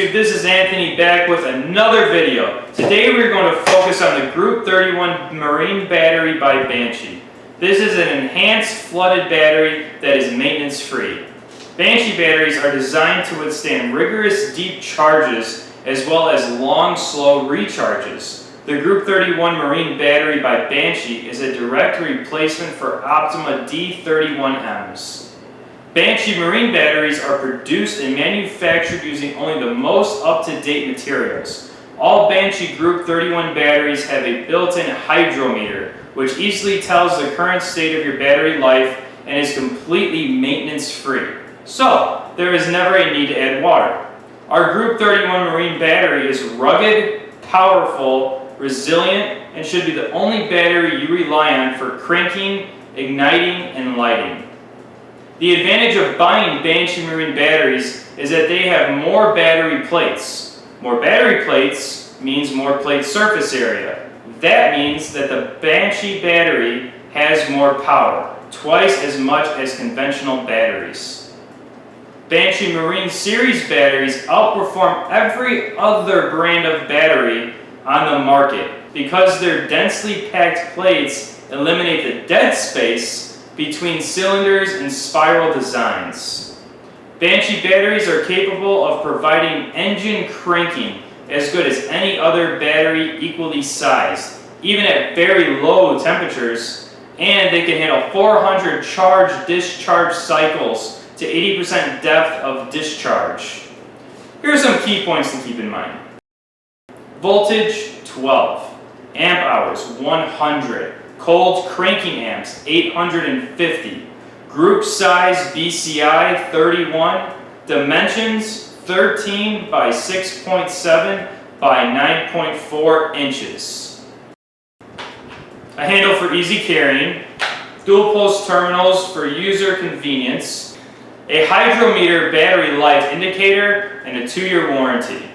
YouTube, this is Anthony back with another video. Today we're going to focus on the Group 31 Marine Battery by Banshee. This is an enhanced flooded battery that is maintenance free. Banshee batteries are designed to withstand rigorous deep charges as well as long slow recharges. The Group 31 Marine Battery by Banshee is a direct replacement for Optima D31Ms. Banshee marine batteries are produced and manufactured using only the most up-to-date materials. All Banshee Group 31 batteries have a built-in hydrometer, which easily tells the current state of your battery life and is completely maintenance-free. So, there is never a need to add water. Our Group 31 marine battery is rugged, powerful, resilient, and should be the only battery you rely on for cranking, igniting, and lighting. The advantage of buying Banshee marine batteries is that they have more battery plates. More battery plates means more plate surface area. That means that the Banshee battery has more power, twice as much as conventional batteries. Banshee Marine Series batteries outperform every other brand of battery on the market because their densely packed plates eliminate the dead space between cylinders and spiral designs. Banshee batteries are capable of providing engine cranking as good as any other battery equally sized, even at very low temperatures, and they can handle 400 charge-discharge cycles to 80% depth of discharge. Here are some key points to keep in mind. Voltage 12, amp hours 100, cold cranking amps 850, group size BCI 31, dimensions 13 by 6.7 by 9.4 inches. A handle for easy carrying, dual pulse terminals for user convenience, a hydrometer battery life indicator, and a 2-year warranty.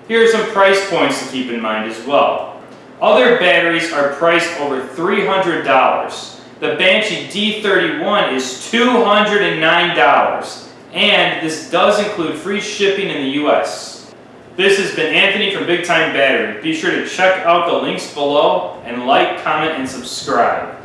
Here are some price points to keep in mind as well. Other batteries are priced over $300. The Banshee D31 is $209, and this does include free shipping in the US. This has been Anthony from Big Time Battery. Be sure to check out the links below and like, comment, and subscribe.